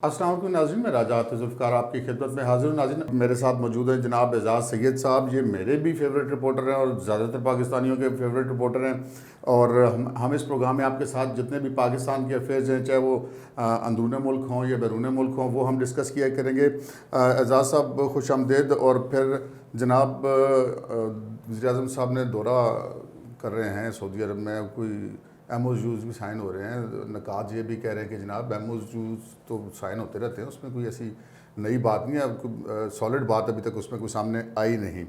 السلام علیکم ناظرین، میں راجہ ذوالفقار آپ کی خدمت میں حاضر ہوں۔ ناظرین، میرے ساتھ موجود ہیں جناب اعجاز سید صاحب۔ یہ میرے بھی فیوریٹ رپورٹر ہیں اور زیادہ تر پاکستانیوں کے فیوریٹ رپورٹر ہیں، اور ہم اس پروگرام میں آپ کے ساتھ جتنے بھی پاکستان کے افیئرز ہیں، چاہے وہ اندرون ملک ہوں یا بیرون ملک ہوں، وہ ہم ڈسکس کیا کریں گے۔ اعجاز صاحب خوش آمدید۔ اور پھر جناب وزیر اعظم صاحب نے دورہ کر رہے ہیں سعودی عرب میں، کوئی ایم او یوز بھی سائن ہو رہے ہیں۔ نقاد یہ بھی کہہ رہے ہیں کہ جناب ایم او یوز تو سائن ہوتے رہتے ہیں، اس میں کوئی ایسی نئی بات نہیں ہے، سالڈ بات ابھی تک اس میں کوئی سامنے آئی نہیں۔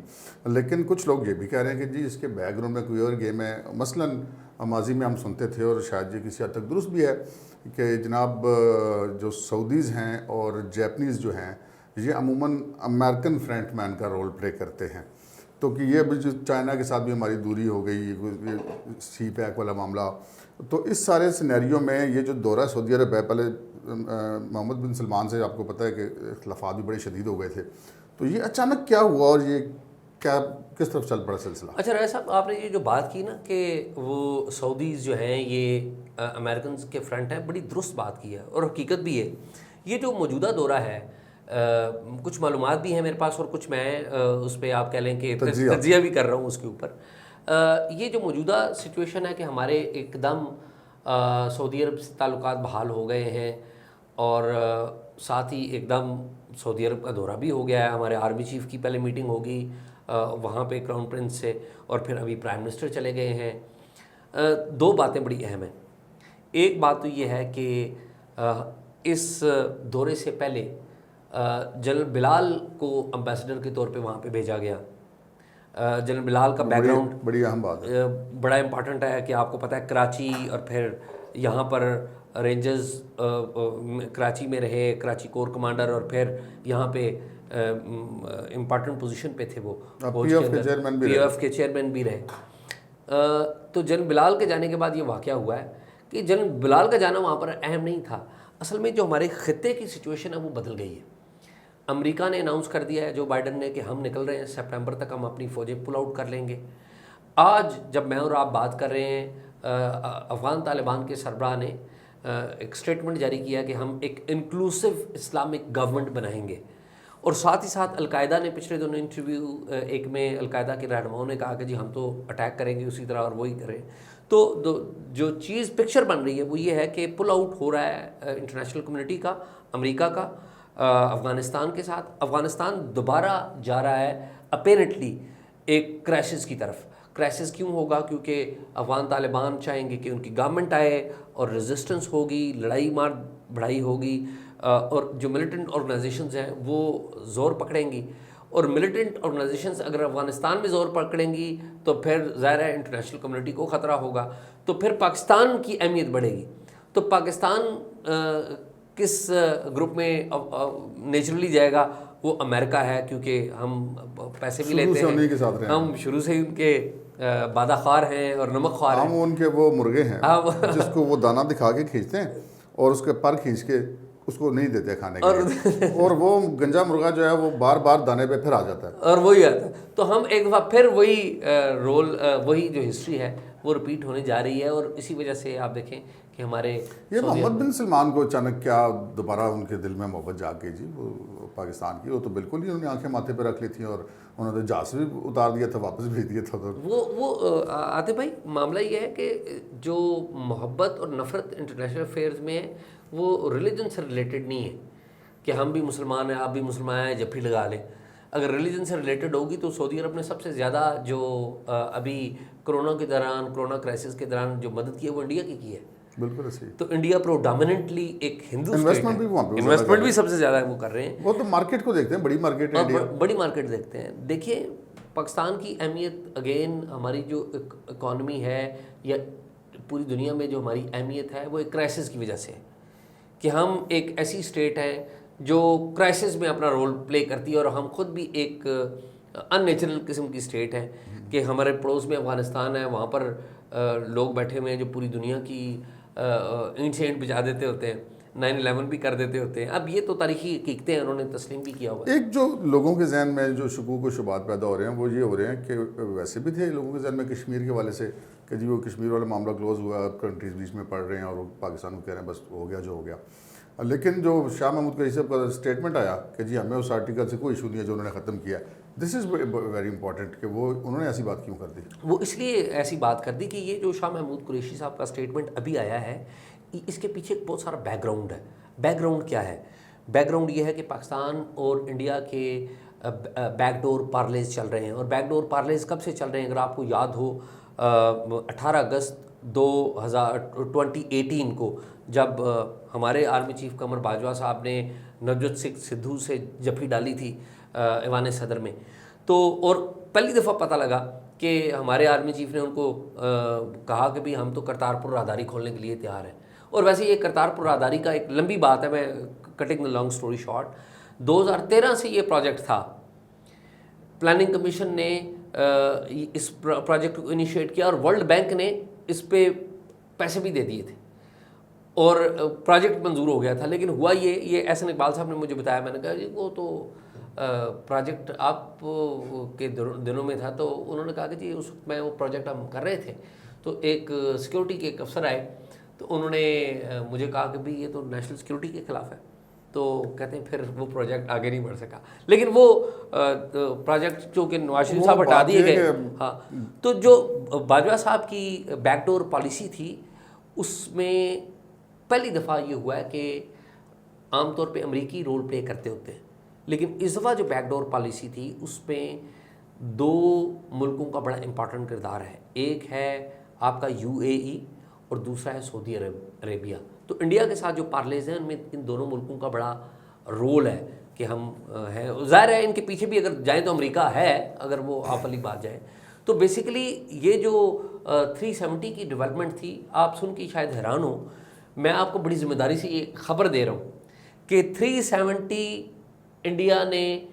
لیکن کچھ لوگ یہ بھی کہہ رہے ہیں کہ جی اس کے بیک گراؤنڈ میں کوئی اور گیم ہے۔ مثلاً ماضی میں ہم سنتے تھے، اور شاید یہ کسی حد تک درست بھی ہے، کہ جناب جو سعودیز ہیں اور جیپنیز جو ہیں، یہ عموماً امریکن فرنٹ مین کا رول پلے کرتے ہیں۔ تو کہ یہ ابھی جو چائنا کے ساتھ بھی ہماری دوری ہو گئی، سی پیک والا معاملہ، تو اس سارے سینیریو میں یہ جو دورہ سعودی عرب ہے، پہلے محمد بن سلمان سے آپ کو پتہ ہے کہ اختلافات بھی بڑے شدید ہو گئے تھے، تو یہ اچانک کیا ہوا اور یہ کیا کس طرف چل پڑا سلسلہ؟ اچھا راجہ صاحب، آپ نے یہ جو بات کی نا کہ وہ سعودیز جو ہیں یہ امریکنز کے فرنٹ ہیں، بڑی درست بات کی ہے اور حقیقت بھی ہے۔ یہ جو موجودہ دورہ ہے، کچھ معلومات بھی ہیں میرے پاس اور کچھ میں اس پہ آپ کہہ لیں کہ تجزیہ بھی کر رہا ہوں اس کے اوپر۔ یہ جو موجودہ سچویشن ہے کہ ہمارے ایک دم سعودی عرب سے تعلقات بحال ہو گئے ہیں، اور ساتھ ہی ایک دم سعودی عرب کا دورہ بھی ہو گیا ہے۔ ہمارے آرمی چیف کی پہلے میٹنگ ہوگی وہاں پہ کراؤن پرنس سے، اور پھر ابھی پرائم منسٹر چلے گئے ہیں۔ دو باتیں بڑی اہم ہیں۔ ایک بات تو یہ ہے کہ اس دورے سے پہلے جنرل بلال کو امبیسڈر کے طور پہ وہاں پہ بھیجا گیا۔ جنرل بلال کا بیک گراؤنڈ بڑی اہم بات ہے، بڑا امپارٹنٹ ہے کہ آپ کو پتہ ہے کراچی اور پھر یہاں پر رینجرز کراچی میں رہے، کراچی کور کمانڈر، اور پھر یہاں پہ امپارٹنٹ پوزیشن پہ تھے، وہ پی ایف کے چیئرمین بھی رہے۔ تو جنرل بلال کے جانے کے بعد یہ واقعہ ہوا ہے کہ جنرل بلال کا جانا وہاں پر اہم نہیں تھا، اصل میں جو ہمارے خطے کی سچویشن ہے وہ بدل گئی ہے۔ امریکہ نے اناؤنس کر دیا ہے جو بائیڈن نے کہ ہم نکل رہے ہیں سپٹمبر تک، ہم اپنی فوجیں پل آؤٹ کر لیں گے۔ آج جب میں اور آپ بات کر رہے ہیں، افغان طالبان کے سربراہ نے ایک سٹیٹمنٹ جاری کیا کہ ہم ایک انکلوسو اسلامک گورنمنٹ بنائیں گے، اور ساتھ ہی ساتھ القاعدہ نے پچھلے دونوں انٹرویو ایک میں القاعدہ کے رہنماؤں نے کہا کہ جی ہم تو اٹیک کریں گے اسی طرح، اور وہی کریں۔ تو جو چیز پکچر بن رہی ہے وہ یہ ہے کہ پل آؤٹ ہو رہا ہے انٹرنیشنل کمیونٹی کا، امریکہ کا افغانستان کے ساتھ۔ افغانستان دوبارہ جا رہا ہے اپیرنٹلی ایک کرائسس کی طرف۔ کرائسس کیوں ہوگا؟ کیونکہ افغان طالبان چاہیں گے کہ ان کی گورنمنٹ آئے اور ریزسٹنس ہوگی، لڑائی مار بڑھائی ہوگی، اور جو ملیٹنٹ آرگنائزیشنز ہیں وہ زور پکڑیں گی، اور ملیٹنٹ آرگنائزیشنز اگر افغانستان میں زور پکڑیں گی تو پھر ظاہر ہے انٹرنیشنل کمیونٹی کو خطرہ ہوگا، تو پھر پاکستان کی اہمیت بڑھے گی۔ تو پاکستان کس گروپ میں نیچرلی جائے گا؟ وہ امریکہ ہے، کیونکہ ہم پیسے بھی لیتے ہیں، ہم شروع سے ہی ان کے بادہ خوار ہیں اور نمک خوار ہیں، ہم ان کے وہ مرغے ہیں جس کو وہ دانہ دکھا کے کھینچتے ہیں اور اس کے پر کھینچ کے اس کو نہیں دیتے کھانے کے لیے، اور وہ گنجا مرغا جو ہے وہ بار بار دانے پہ پھر آ جاتا ہے، اور وہی آتا ہے۔ تو ہم ایک دفعہ پھر وہی رول، وہی جو ہسٹری ہے وہ رپیٹ ہونے جا رہی ہے، اور اسی وجہ سے آپ دیکھیں کہ ہمارے یہ محمد بن سلمان کو اچانک کیا دوبارہ ان کے دل میں محبت جاگ گئی جی وہ پاکستان کی؟ وہ تو بالکل ہی انہوں نے آنکھیں ماتھے پہ رکھ لی تھیں، اور انہوں نے جہاز بھی اتار دیا تھا، واپس بھیج دیا تھا۔ وہ عاطف بھائی، معاملہ یہ ہے کہ جو محبت اور نفرت انٹرنیشنل افیئرز میں ہے وہ ریلیجن سے ریلیٹڈ نہیں ہے کہ ہم بھی مسلمان ہیں آپ بھی مسلمان ہیں جفی لگا لیں۔ اگر ریلیجن سے ریلیٹڈ ہوگی تو سعودی عرب نے سب سے زیادہ جو ابھی کرونا کے دوران، کرونا کرائسس کے دوران جو مدد کی ہے وہ انڈیا کی ہے۔ بالکل صحیح۔ تو انڈیا پروڈامننٹلی ایک ہندو اسٹیٹ ہے، انویسٹمنٹ بھی سب سے زیادہ وہ کر رہے ہیں۔ وہ تو مارکیٹ کو دیکھتے ہیں، بڑی مارکیٹ ہے انڈیا، بڑی مارکیٹ دیکھتے ہیں۔ دیکھیے پاکستان کی اہمیت، اگین ہماری جو اکانومی ہے یا پوری دنیا میں جو ہماری اہمیت ہے وہ ایک کرائسس کی وجہ سے ہے، کہ ہم ایک ایسی اسٹیٹ ہے جو کرائسس میں اپنا رول پلے کرتی ہے، اور ہم خود بھی ایک ان نیچرل قسم کی اسٹیٹ ہے کہ ہمارے پڑوس میں افغانستان ہے، وہاں پر لوگ بیٹھے ہوئے ہیں جو پوری دنیا کی اینٹ سے اینٹ بجا دیتے ہوتے ہیں، 9/11 بھی کر دیتے ہوتے ہیں۔ اب یہ تو تاریخی حقیقتیں ہیں، انہوں نے تسلیم بھی کیا ہوا ہے۔ ایک جو لوگوں کے ذہن میں جو شکوک و شبہات پیدا ہو رہے ہیں وہ یہ ہو رہے ہیں کہ ویسے بھی تھے لوگوں کے ذہن میں کشمیر کے حوالے سے کہ جی وہ کشمیر والا معاملہ کلوز ہوا، کنٹریز بیچ میں پڑ رہے ہیں اور وہ پاکستان کو کہہ رہے ہیں بس ہو گیا جو ہو گیا، لیکن جو شاہ محمود قریشی صاحب کا اسٹیٹمنٹ آیا کہ جی ہمیں اس آرٹیکل سے کوئی ایشو نہیں ہے جو انہوں نے ختم کیا، دس از ویری امپورٹنٹ کہ وہ انہوں نے ایسی بات کیوں کر دی؟ وہ اس لیے ایسی بات کر دی کہ یہ جو شاہ محمود قریشی صاحب کا اسٹیٹمنٹ ابھی آیا ہے اس کے پیچھے بہت سارا بیک گراؤنڈ ہے. بیک گراؤنڈ کیا ہے؟ بیک گراؤنڈ یہ ہے کہ پاکستان اور انڈیا کے بیک ڈور پارلیز چل رہے ہیں. اور بیک ڈور پارلیز کب سے چل رہے ہیں؟ اگر آپ کو یاد ہو 18 اگست 2018 کو جب ہمارے آرمی چیف قمر باجوہ صاحب نے نوجوت سنگھ سدھو سے جفی ڈالی تھی ایوان صدر میں، تو اور پہلی دفعہ پتہ لگا کہ ہمارے آرمی چیف نے ان کو کہا کہ بھی ہم تو کرتارپور راہداری کھولنے کے لیے تیار ہیں. اور ویسے یہ کرتارپور راہداری کا ایک لمبی بات ہے، میں cutting the long story short, 2013 سے یہ پروجیکٹ تھا. پلاننگ کمیشن نے اس پروجیکٹ کو انیشیٹ کیا اور ورلڈ بینک نے اس پہ پیسے بھی دے دیے تھے اور پروجیکٹ منظور ہو گیا تھا. لیکن ہوا یہ احسن اقبال صاحب نے مجھے بتایا، میں نے کہا جی وہ تو پروجیکٹ آپ کے دنوں میں تھا. تو انہوں نے کہا کہ جی اس وقت میں وہ پروجیکٹ ہم کر رہے تھے تو ایک سیکورٹی کے ایک افسر آئے تو انہوں نے مجھے کہا کہ بھی یہ تو نیشنل سیکورٹی کے خلاف ہے. تو کہتے ہیں پھر وہ پروجیکٹ آگے نہیں بڑھ سکا. لیکن وہ پروجیکٹ چونکہ نواز شریف صاحب ہٹا دیے گئے. ہاں، تو جو باجوہ صاحب کی بیک ڈور پالیسی تھی اس میں پہلی دفعہ یہ ہوا ہے کہ عام طور پہ امریکی رول پلے کرتے ہوتے ہیں، لیکن اس دفعہ جو بیک ڈور پالیسی تھی اس میں 2 ملکوں کا بڑا امپورٹنٹ کردار ہے. ایک ہے آپ کا UAE اور دوسرا ہے سعودی عربیہ. تو انڈیا کے ساتھ جو پارلیز ہیں ان میں ان دونوں ملکوں کا بڑا رول ہے کہ ہم ہیں. ظاہر ہے ان کے پیچھے بھی اگر جائیں تو امریکہ ہے، اگر وہ آپ والی بات جائے تو بیسیکلی یہ جو 370 کی ڈیولپمنٹ تھی، آپ سن کے شاید حیران ہو، میں آپ کو بڑی ذمہ داری سے یہ خبر دے رہا ہوں کہ 370 انڈیا نے،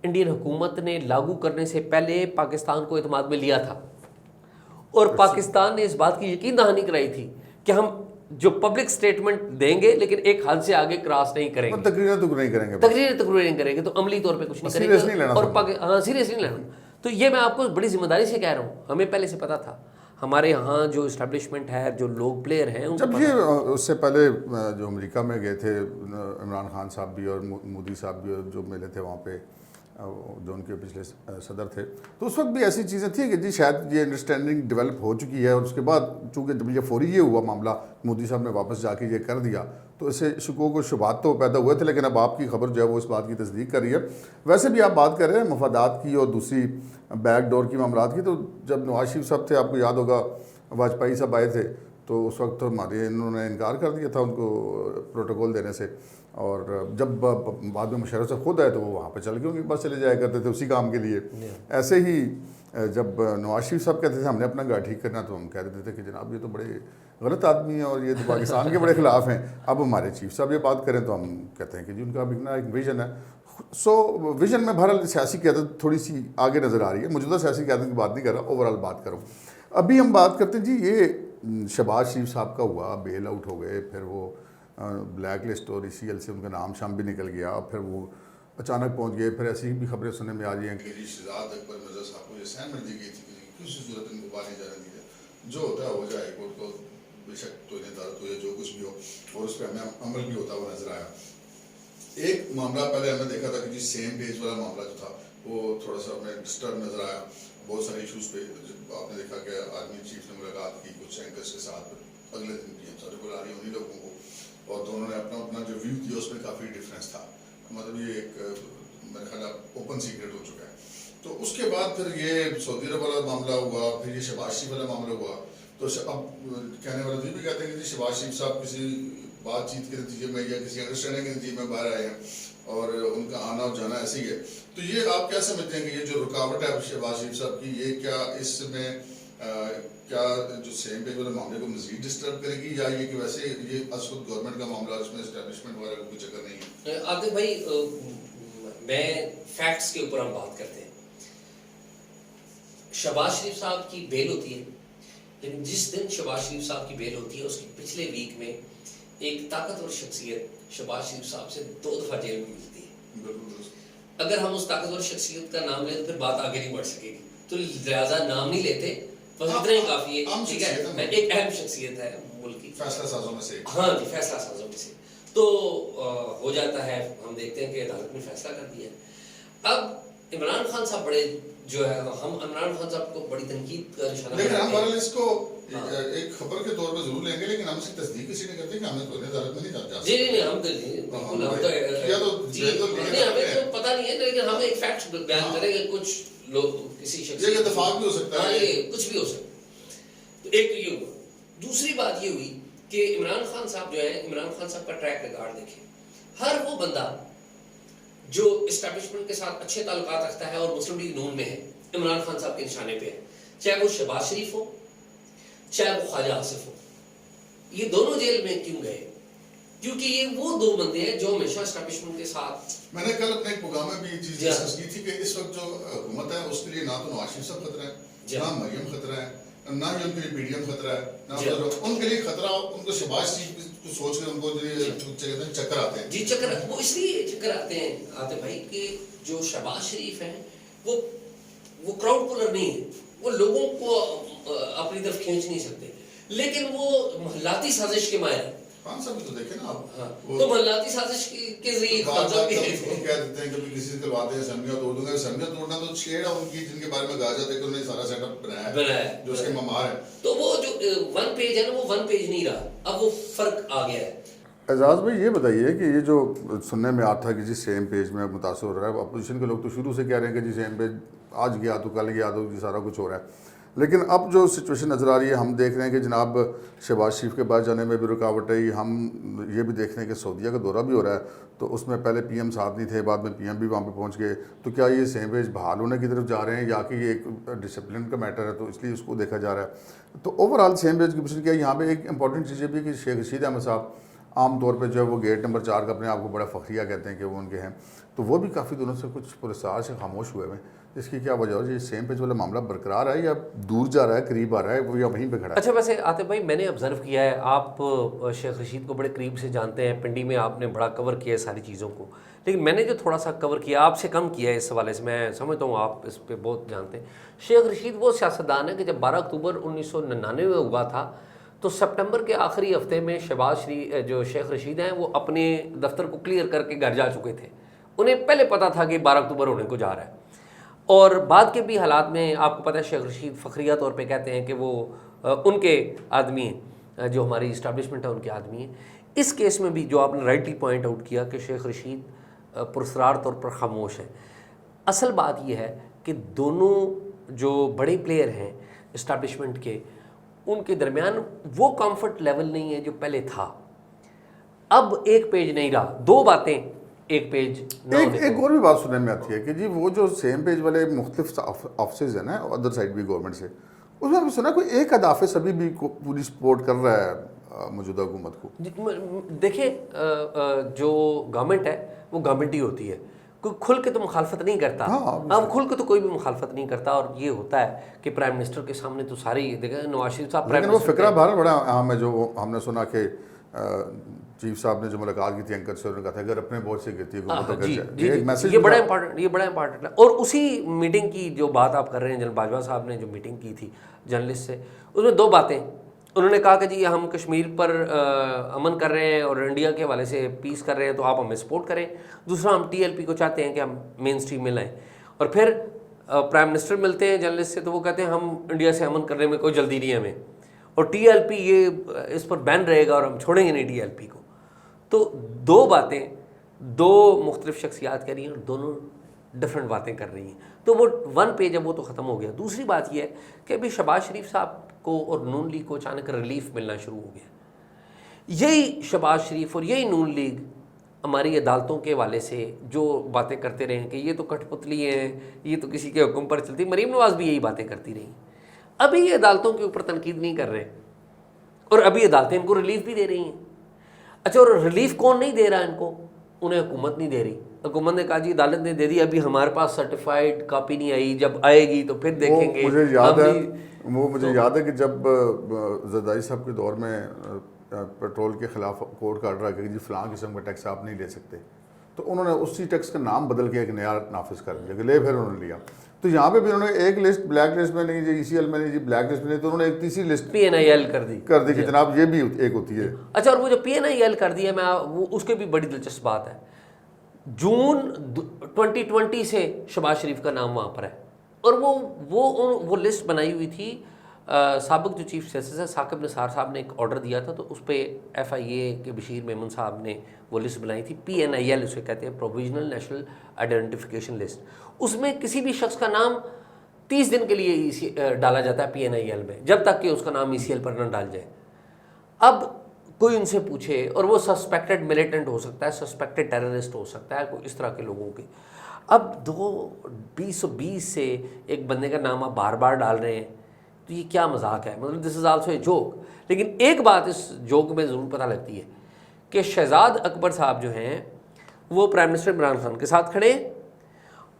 انڈین حکومت نے لاگو کرنے سے پہلے پاکستان کو اعتماد میں لیا تھا اور پاکستان نے اس بات کی یقین دہانی کرائی تھی کہ ہم جو پبلک سٹیٹمنٹ دیں گے لیکن ایک حد سے آگے کراس نہیں کریں گے، تقریر نہیں کریں گے، تقریر نہیں کریں گے، تو عملی طور پہ کچھ نہیں کریں گے اور ہاں سیریس نہیں لینا. تو یہ میں آپ کو بڑی ذمہ داری سے کہہ رہا ہوں، ہمیں پہلے سے پتا تھا. ہمارے یہاں جو اسٹیبلشمنٹ ہے، جو لوگ پلیئر ہیں، جب یہ اس سے پہلے جو امریکہ میں گئے تھے عمران خان صاحب بھی اور مودی صاحب بھی جو ملے تھے وہاں پہ، جو ان کے پچھلے صدر تھے، تو اس وقت بھی ایسی چیزیں تھیں کہ جی شاید یہ انڈرسٹینڈنگ ڈیولپ ہو چکی ہے. اور اس کے بعد چونکہ جب یہ فوری یہ ہوا معاملہ، مودی صاحب نے واپس جا کے یہ کر دیا، تو اس سے شکوک و شبہات تو پیدا ہوئے تھے. لیکن اب آپ کی خبر جو ہے وہ اس بات کی تصدیق کر رہی ہے. ویسے بھی آپ بات کر رہے ہیں مفادات کی اور دوسری بیک ڈور کی معاملات کی، تو جب نواز شریف صاحب تھے، آپ کو یاد ہوگا واجپئی صاحب آئے تھے تو اس وقت ہمارے انہوں نے انکار کر دیا تھا ان کو پروٹوکول دینے سے. اور جب بعد میں مشرف سے خود آئے تو وہ وہاں پہ چل کے ان کے پاس چلے جایا کرتے تھے اسی کام کے لیے. ایسے ہی جب نواز شریف صاحب کہتے تھے ہم نے اپنا گھر ٹھیک کرنا، تو ہم کہہ دیتے تھے کہ جناب یہ تو بڑے غلط آدمی ہیں اور یہ تو پاکستان کے بڑے خلاف ہیں. اب ہمارے چیف صاحب یہ بات کریں تو ہم کہتے ہیں کہ جی ان کا بھی ایک ویژن ہے. سو ویژن میں بہرحال سیاسی قیادت تھوڑی سی آگے نظر آ رہی ہے. موجودہ سیاسی قیادت کی بات نہیں کر رہا، اوور آل بات کروں. ابھی ہم بات کرتے ہیں جی یہ شہباز شریف صاحب کا ہوا، بیل آؤٹ ہو گئے، پھر وہ بلیک لسٹ اور ECL سے ان کا نام شام بھی نکل گیا، پھر وہ اچانک پہنچ گئے. پھر ایسی بھی خبریں سننے میں آ رہی ہیں کہ شہزاد اکبر مرزا صاحب کو یہ اسائنمنٹ دی گئی تھی کہ کسی صورت ان کو باہر نہیں جانے دی جائے، جو ہوتا ہے ہو جائے، کورٹ کو بے شک تو ندارت ہو یا جو کچھ بھی ہو، اور اس پہ ہمیں عمل بھی ہوتا ہوا نظر آیا. ایک معاملہ پہلے ہم نے دیکھا تھا کہ جی سیم پیج والا معاملہ جو تھا وہ تھوڑا سا ہمیں ڈسٹرب نظر آیا بہت سارے ایشوز پہ. آپ نے دیکھا کہ آرمی چیف نے ملاقات کی کچھ اینکرس کے ساتھ، اگلے دن PM صاحب بلا رہی انہیں لوگوں کو، اور دونوں نے اپنا اپنا جو ویو دیا اس میں کافی ڈفرینس تھا. مطلب یہ ایک میرے خیال اوپن سیکرٹ ہو چکا ہے. تو اس کے بعد پھر یہ سعودی عرب والا معاملہ ہوا، پھر یہ شہباز شریف والا معاملہ ہوا. تو اب کہنے والے یہ بھی کہتے ہیں کہ شہباز شریف صاحب کسی بات چیت کے نتیجے میں یا کسی انڈرسٹینڈنگ کے نتیجے میں باہر آئے ہیں اور ان کا آنا اور جانا ایسے ہی ہے. تو یہ آپ کیا سمجھتے ہیں کہ یہ جو رکاوٹ ہے شہباز شریف صاحب کی، یہ کیا اس میں کیا جو سیم پیج والے معاملے کو مزید ڈسٹرب کرے گی، یا یہ کہ ویسے یہ از خود گورنمنٹ کا معاملہ اس میں اسٹیبلشمنٹ وغیرہ کا کوئی چکر نہیں ہے؟ عاطف بھائی، میں فیکٹس کے اوپر ہم بات کرتے ہیں. شہباز شریف صاحب کی بیل ہوتی ہے، لیکن جس دن شہباز شریف صاحب کی بیل ہوتی ہے اس کے پچھلے ویک میں ایک طاقتور شخصیت شہباز شریف صاحب سے 2 دفعہ جیل میں ملتی ہے. اگر ہم اس طاقتور شخصیت کا نام لیں تو پھر بات آگے نہیں بڑھ سکے گی، تو لہٰذا نام نہیں لیتے، بس اتنا ہی کافی ہے. ٹھیک ہے، ایک اہم شخصیت ہے ملک کی، فیصلہ سازوں میں سے. ہاں جی، فیصلہ سازوں میں سے. تو ہو جاتا ہے، ہم دیکھتے ہیں کہ عدالت نے فیصلہ کر دیا ہے۔ اب عمران خان صاحب بڑے جو ہے، ہم عمران خان صاحب کو بڑی تنقید کا نشانہ لیکن ہم بناتے ہیں۔ بہرحال اس کو ایک خبر کے طور پہ ضرور لیں گے، لیکن ہم اس کی تصدیق اسی لیے کرتے ہیں کہ ہمیں تو عدالت میں نہیں جا سکتے۔ جی نہیں ہم تو بالکل ہمیں تو پتہ نہیں ہے، لیکن ہم ایک فیکٹ بیان کریں گے، کچھ لوگ کسی شخص یہ اتفاق بھی ہو سکتا ہے، یہ کچھ بھی ہو سکتا ہے۔ تو ایک تو یہ ہوا، دوسری بات یہ ہوئی کہ عمران خان صاحب جو ہے، عمران خان صاحب کا ٹریک ریکارڈ دیکھیں، ہر وہ بندہ جو اسٹیبلشمنٹ کے ساتھ اچھے تعلقات رکھتا ہے اور مسلم لیگ نون میں ہے، عمران خان صاحب کے نشانے پہ ہے، چاہے وہ شہباز شریف ہو، چاہے وہ خواجہ آصف ہو۔ یہ دونوں جیل میں کیوں گئے؟ کیونکہ یہ وہ دو بندے ہیں جو ہمیشہ اسٹیبلشمنٹ کے ساتھ۔ میں نے کل اپنے ایک پروگرام میں بھی یہ چیز ڈسکس کی تھی کہ اس وقت جو حکومت ہے اس کے لیے نہ تو نواز شریف صاحب خطرہ ہے، نہ مریم خطرہ ہے، نہ ہی ان کے لیے پی ڈی ایم خطرہ ہے، نہ ان کے لیے خطرہ، ان کو شہباز شریف کو سوچ کر ان کو چکر آتے ہیں۔ جی چکر، وہ اس لیے چکر آتے ہیں آتے بھائی کہ جو شہباز شریف ہیں وہ کراؤڈ پولر نہیں ہے، وہ لوگوں کو اپنی طرف کھینچ نہیں سکتے، لیکن وہ محلاتی سازش کے ماہر ہیں۔ خان صاحب بھی تو دیکھیں نا آپ، تو محلاتی سازش کے ذریعے کہہ دیتے ہیں کہ کسی سے کرواتے ہیں اسمبلیاں توڑ دوں گا، اسمبلیاں توڑنا تو چھیڑ ہے ان کی، جن کے بارے میں کہا جاتا ہے کہ انہوں نے سارا سیٹ اپ بنایا ہے جو اس کے ممار ہے۔ تو وہ جو ون پیج ہے نا، وہ ون پیج نہیں رہا، اب وہ فرق آ گیا ہے۔ اعزاز بھائی یہ بتائیے کہ یہ جو سننے میں آتا ہے کہ جی سیم پیج میں متاثر ہو رہا ہے، اپوزیشن کے لوگ تو شروع سے کہہ رہے ہیں کہ جی سیم پیج آج گیا تو کل گیا تو جی سارا کچھ ہو رہا ہے، لیکن اب جو سچویشن نظر آ رہی ہے، ہم دیکھ رہے ہیں کہ جناب شہباز شریف کے بعد جانے میں بھی رکاوٹ ہے، ہم یہ بھی دیکھ رہے ہیں کہ سعودیہ کا دورہ بھی ہو رہا ہے، تو اس میں پہلے پی ایم ساتھ نہیں تھے، بعد میں پی ایم بھی وہاں پہ پہنچ گئے، تو کیا یہ سیم پیج بحال ہونے کی طرف جا رہے ہیں یا کہ یہ ایک ڈسپلن کا میٹر ہے تو اس لیے اس کو دیکھا جا رہا ہے؟ تو اوور آل سیم پیج کی پوزیشن کیا ہے؟ یہاں پہ ایک امپورٹنٹ چیز یہ بھی ہے کہ شیخ رشید احمد صاحب عام طور پہ جو ہے وہ گیٹ نمبر 4 کا اپنے آپ کو بڑا فخریہ کہتے ہیں کہ وہ ان کے ہیں، تو وہ بھی کافی دنوں سے کچھ پرسرار سے خاموش ہوئے ہوئے ہیں، اس کی کیا وجہ ہے؟ یہ سیم پیج والا معاملہ برقرار ہے یا دور جا رہا ہے، قریب آ رہا ہے، وہ یا وہیں پہ کھڑا ہے؟ اچھا ویسے عاطف بھائی میں نے آبزرو کیا ہے، آپ شیخ رشید کو بڑے قریب سے جانتے ہیں، پنڈی میں آپ نے بڑا کور کیا ہے ساری چیزوں کو، لیکن میں نے جو تھوڑا سا کور کیا آپ سے کم کیا ہے اس حوالے سے، میں سمجھتا ہوں آپ اس پہ بہت جانتے ہیں۔ شیخ رشید وہ سیاستدان ہے کہ جب 12 اکتوبر 1999 میں ہوا تھا تو سپٹمبر کے آخری ہفتے میں شہباز شریف جو شیخ رشید ہیں وہ اپنے دفتر کو کلیئر کر کے گھر جا چکے تھے، انہیں پہلے پتہ تھا کہ 12 اکتوبر ہونے کو جا رہا ہے، اور بعد کے بھی حالات میں آپ کو پتہ ہے شیخ رشید فخریہ طور پہ کہتے ہیں کہ وہ ان کے آدمی ہیں، جو ہماری اسٹیبلشمنٹ ہے ان کے آدمی ہیں۔ اس کیس میں بھی جو آپ نے رائٹلی پوائنٹ آؤٹ کیا کہ شیخ رشید پرسرار طور پر خاموش ہیں، اصل بات یہ ہے کہ دونوں جو بڑے پلیئر ہیں اسٹیبلشمنٹ کے، ان کے درمیان وہ کمفرٹ لیول نہیں ہے جو پہلے تھا۔ اب ایک پیج نہیں رہا، دو باتیں ایک پیج نہ ہونے ایک اور بھی بات سننے میں آتی ہے کہ جی وہ جو سیم پیج والے مختلف آفسز ہیں نا ادر سائڈ بھی گورنمنٹ سے، اس میں سنا کوئی ایک آفس ابھی بھی پوری سپورٹ کر رہا ہے موجودہ حکومت کو۔ دیکھیں جو گورنمنٹ ہے وہ گورنمنٹ ہی ہوتی ہے، کوئی کھل کے تو مخالفت نہیں کرتا، اب کھل کے تو کوئی بھی مخالفت نہیں کرتا، اور یہ ہوتا ہے کہ پرائم منسٹر کے سامنے تو ساری دیکھیں نواز شریف صاحب لیکن وہ فکرہ بہرحال بڑا اہم ہے، جو ہم نے سنا کہ چیف صاحب نے جو ملاقات کی تھی اینکر سے، انہوں نے کہا تھا اگر اپنے بورڈ سے گرتی ہے، یہ بڑا امپورٹنٹ ہے۔ اور اسی میٹنگ کی جو بات آپ کر رہے ہیں، جنرل باجوہ صاحب نے جو میٹنگ کی تھی جرنلسٹ سے، اس میں دو باتیں انہوں نے کہا کہ جی ہم کشمیر پر امن کر رہے ہیں اور انڈیا کے حوالے سے پیس کر رہے ہیں تو آپ ہمیں سپورٹ کریں، دوسرا ہم ٹی ایل پی کو چاہتے ہیں کہ ہم مین اسٹریم میں لائیں، اور پھر پرائم منسٹر ملتے ہیں جرنلسٹ سے تو وہ کہتے ہیں ہم انڈیا سے امن کرنے میں کوئی جلدی نہیں ہے ہمیں، اور ٹی ایل پی یہ اس پر بین رہے گا اور ہم چھوڑیں گے نہیں ٹی ایل پی کو۔ تو دو باتیں دو مختلف شخصیات کر رہی ہیں اور دونوں ڈفرینٹ باتیں کر رہی ہیں، تو وہ ون پیج ہے وہ تو ختم ہو گیا۔ دوسری بات یہ ہے کہ ابھی شہباز شریف صاحب کو اور نون لیگ کو اچانک ریلیف ملنا شروع ہو گیا۔ یہی شہباز شریف اور یہی نون لیگ ہماری عدالتوں کے حوالے سے جو باتیں کرتے رہے ہیں کہ یہ تو کٹھ پتلی ہیں، یہ تو کسی کے حکم پر چلتی، مریم نواز بھی یہی باتیں کرتی رہی، ابھی یہ عدالتوں کے اوپر تنقید نہیں کر رہے اور ابھی عدالتیں ان کو ریلیف بھی دے رہی ہیں۔ اچھا، اور ریلیف کون نہیں دے رہا ان کو؟ انہیں حکومت نہیں دے رہی، حکومت نے کہا جی عدالت نے دے دی، ابھی ہمارے پاس سرٹیفائڈ کاپی نہیں آئی، جب آئے گی تو پھر دیکھیں گے۔ مجھے یاد ہے کہ جب زرداری صاحب کے دور میں پیٹرول کے خلاف کورٹ کا آرڈر آ گیا کہ جی فلاں قسم کا ٹیکس آپ نہیں لے سکتے، تو انہوں نے اسی ٹیکسٹ کا نام بدل کے ایک نیا نافذ کر دیا کہ لے پھر انہوں نے لیا. تو یہاں پہ بھی انہوں نے ایک لسٹ بلیک لسٹ میں نہیں جی ECL میں نہیں جی بلیک لسٹ میں نہیں, تو انہوں نے ایک تیسری لسٹ PNIL کر دی کہ جناب یہ بھی ایک ہوتی ہے. اچھا, اور وہ جو PNIL کر دیا میں وہ اس کے بھی بڑی دلچسپ بات ہے. جون 2020 سے شہباز شریف کا نام وہاں پر ہے, اور وہ لسٹ بنائی ہوئی تھی. سابق جو چیف جسٹس ہے ثاقب نثار صاحب نے ایک آرڈر دیا تھا, تو اس پہ FIA کے بشیر میمن صاحب نے وہ لسٹ بنائی تھی. PNIL اسے کہتے ہیں, پروویژنل نیشنل آئیڈینٹیفیکیشن لسٹ. اس میں کسی بھی شخص کا نام 30 دن کے لیے ڈالا جاتا ہے PNIL میں, جب تک کہ اس کا نام ECL پر نہ ڈال جائے. اب کوئی ان سے پوچھے, اور وہ سسپیکٹڈ ملیٹنٹ ہو سکتا ہے, سسپیکٹڈ ٹیررسٹ ہو سکتا ہے, کوئی اس طرح کے لوگوں کے. اب 2020 سے ایک بندے کا نام آپ بار بار ڈال رہے ہیں, تو یہ کیا مذاق ہے؟ مطلب دس از آلسو اے جوک. لیکن ایک بات اس جوک میں ضرور پتہ لگتی ہے کہ شہزاد اکبر صاحب جو ہیں وہ پرائم منسٹر عمران خان کے ساتھ کھڑے,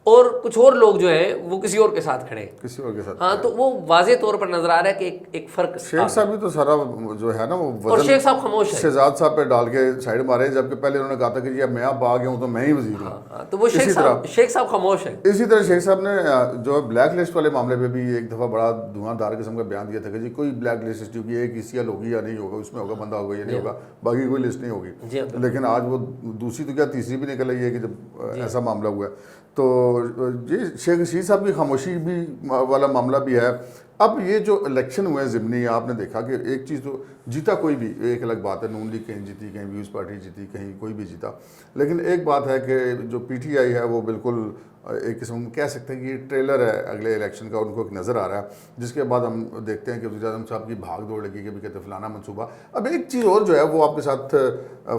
اور کچھ اور لوگ جو ہیں وہ کسی اور کے ساتھ کھڑے, کسی اور کے ساتھ. ہاں, تو وہ واضح طور پر نظر آ رہا ہے کہ ایک فرق. شیخ صاحب بھی تو سارا جو ہے نا وہ اور شیخ صاحب خاموش ہے, شہزاد صاحب پہ ڈال کے سائڈ مارے, جبکہ پہلے انہوں نے کہا تھا کہ جی اب میں اب آ گیا ہوں تو میں ہی وزیر ہوں. تو وہ شیخ صاحب خاموش ہے. اسی طرح شیخ صاحب نے جو بلیک لسٹ والے معاملے پہ بھی ایک دفعہ بڑا دھواں دار قسم کا بیان دیا تھا کہ جی کوئی بلیک لسٹ جو کہ ایک ECL ہوگی یا نہیں ہوگا, اس میں ہوگا بندہ ہوگا یا نہیں ہوگا, باقی کوئی لسٹ نہیں ہوگی. لیکن آج وہ دوسری تو کیا تیسری بھی نکل آئی ہے کہ جب ایسا معاملہ ہوا ہے. تو جی شیخ رشید صاحب کی خاموشی بھی والا معاملہ بھی ہے. اب یہ جو الیکشن ہوئے ہیں ضمنی, آپ نے دیکھا کہ ایک چیز تو جیتا کوئی بھی ایک الگ بات ہے, نون لیگ کہیں جیتی, کہیں پیپلز پارٹی جیتی, کہیں کوئی بھی جیتا. لیکن ایک بات ہے کہ جو PTI ہے وہ بالکل ایک قسم کہہ سکتے ہیں کہ یہ ٹریلر ہے اگلے الیکشن کا, ان کو ایک نظر آ رہا ہے, جس کے بعد ہم دیکھتے ہیں کہ وزیر اعظم صاحب کی بھاگ دوڑ لگی کہ بھی کہتے فلانا منصوبہ. اب ایک چیز اور جو ہے وہ آپ کے ساتھ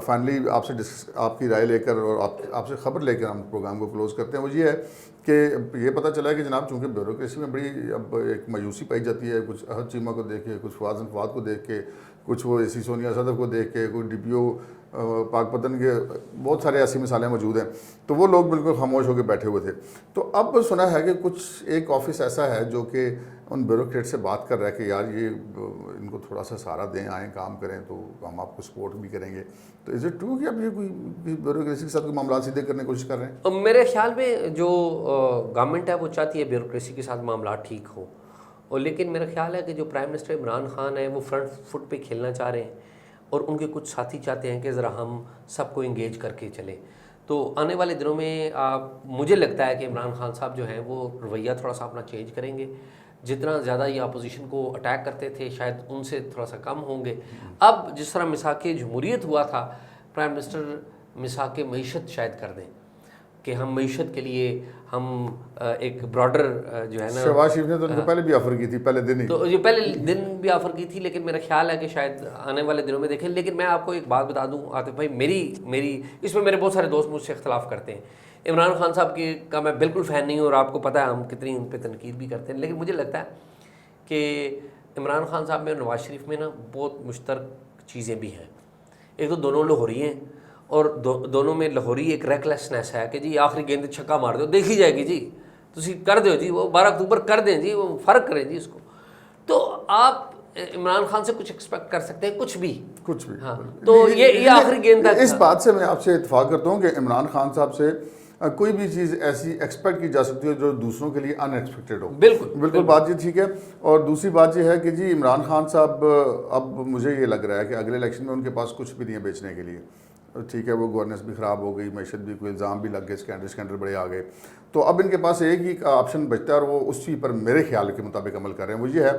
فائنلی آپ کی رائے لے کر اور آپ سے خبر لے کر ہم پروگرام کو کلوز کرتے ہیں, وہ یہ ہے کہ یہ پتہ چلا ہے کہ جناب چونکہ بیوروکریسی میں بڑی اب ایک مایوسی پائی جاتی ہے, کچھ احد چیمہ کو دیکھ کے, کچھ فواد کو دیکھ کے, کچھ وہ AC سونیا صدر کو دیکھ کے, کوئی DPO پاک پتن کے, بہت سارے ایسی مثالیں موجود ہیں. تو وہ لوگ بالکل خاموش ہو کے بیٹھے ہوئے تھے. تو اب سنا ہے کہ کچھ ایک آفس ایسا ہے جو کہ ان بیوروکریٹ سے بات کر رہا ہے کہ یار یہ ان کو تھوڑا سا سہارا دیں, آئیں کام کریں تو ہم آپ کو سپورٹ بھی کریں گے. تو از اٹ ٹرو کہ اب یہ کوئی بیوروکریسی کے ساتھ کوئی معاملات سیدھے کرنے کی کوشش کر رہے ہیں؟ میرے خیال میں جو گورنمنٹ ہے وہ چاہتی ہے بیوروکریسی کے ساتھ معاملات ٹھیک ہو, اور لیکن میرا خیال ہے کہ جو پرائم منسٹر عمران خان ہے وہ فرنٹ فٹ پہ کھیلنا چاہ رہے ہیں, اور ان کے کچھ ساتھی چاہتے ہیں کہ ذرا ہم سب کو انگیج کر کے چلیں. تو آنے والے دنوں میں مجھے لگتا ہے کہ عمران خان صاحب جو ہیں وہ رویہ تھوڑا سا اپنا چینج کریں گے. جتنا زیادہ یہ اپوزیشن کو اٹیک کرتے تھے شاید ان سے تھوڑا سا کم ہوں گے. اب جس طرح مساق جمہوریت ہوا تھا, پرائم منسٹر مساق معیشت شاید کر دیں کہ ہم معیشت کے لیے ہم ایک براڈر جو ہے نا, شہباز شریف نے تو ان کو پہلے بھی آفر کی تھی, پہلے دن ہی, تو یہ پہلے دن بھی آفر کی تھی, لیکن میرا خیال ہے کہ شاید آنے والے دنوں میں دیکھیں. لیکن میں آپ کو ایک بات بتا دوں عاطف بھائی, میری اس میں میرے بہت سارے دوست مجھ سے اختلاف کرتے ہیں. عمران خان صاحب کا میں بالکل فین نہیں ہوں, اور آپ کو پتہ ہے ہم کتنی ان پہ تنقید بھی کرتے ہیں, لیکن مجھے لگتا ہے کہ عمران خان صاحب میں اور نواز شریف میں نا بہت مشترک چیزیں بھی ہیں. ایک تو دونوں لاہوری ہیں, اور دونوں میں لاہوری ایک ریکلیسنیس ہے کہ جی آخری گیند چھکا مار دو, دیکھی جائے گی جی, تسی کر دو جی, وہ 12 اکتوبر کر دیں جی, وہ فرق کریں جی اس کو. تو آپ عمران خان سے کچھ ایکسپیکٹ کر سکتے ہیں, کچھ بھی. ہاں, تو یہ آخری گیند تک. اس بات سے میں آپ سے اتفاق کرتا ہوں کہ عمران خان صاحب سے کوئی بھی چیز ایسی ایکسپیکٹ کی جا سکتی ہے جو دوسروں کے لیے ان ایکسپیکٹڈ ہو. بالکل بات یہ ٹھیک ہے. اور دوسری بات یہ ہے کہ جی عمران خان صاحب اب مجھے یہ لگ رہا ہے کہ اگلے الیکشن میں ان کے پاس کچھ بھی نہیں ہے بیچنے کے لیے. ٹھیک ہے, وہ گورننس بھی خراب ہو گئی, معیشت بھی, کوئی الزام بھی لگ گئے, اسکینڈل بڑے آ گئے. تو اب ان کے پاس ایک ہی آپشن بچتا ہے, اور وہ اس چیز پر میرے خیال کے مطابق عمل کر رہے ہیں. وہ یہ ہے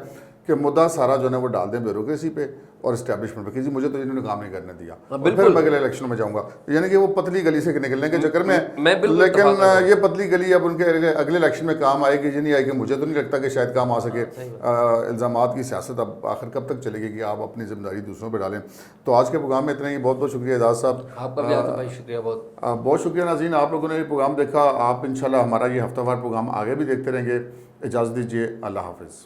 کہ مدعا سارا جو ہے وہ ڈال دیں بیوروکریسی پہ اور اسٹیبلشمنٹ پہ کہ جی مجھے تو انہوں نے کام نہیں کرنے دیا, پھر میں اگلے الیکشنوں میں جاؤں گا. یعنی کہ وہ پتلی گلی سے نکلنے کے چکر میں, لیکن یہ پتلی گلی اب ان کے اگلے الیکشن میں کام آئے گی یا نہیں آئے گی, مجھے تو نہیں لگتا کہ شاید کام آ سکے. الزامات کی سیاست اب آخر کب تک چلے گی کہ آپ اپنی ذمہ داری دوسروں پہ ڈالیں. تو آج کے پروگرام میں اتنا ہی. بہت بہت شکریہ اعجاز صاحب, آپ کا بھی بھائی شکریہ, بہت شکریہ. ناظرین, آپ لوگوں نے یہ پروگرام دیکھا. آپ انشاءاللہ ہمارا یہ ہفتہ وار پروگرام آگے بھی دیکھتے رہیں گے. اجازت دیجیے, اللہ حافظ.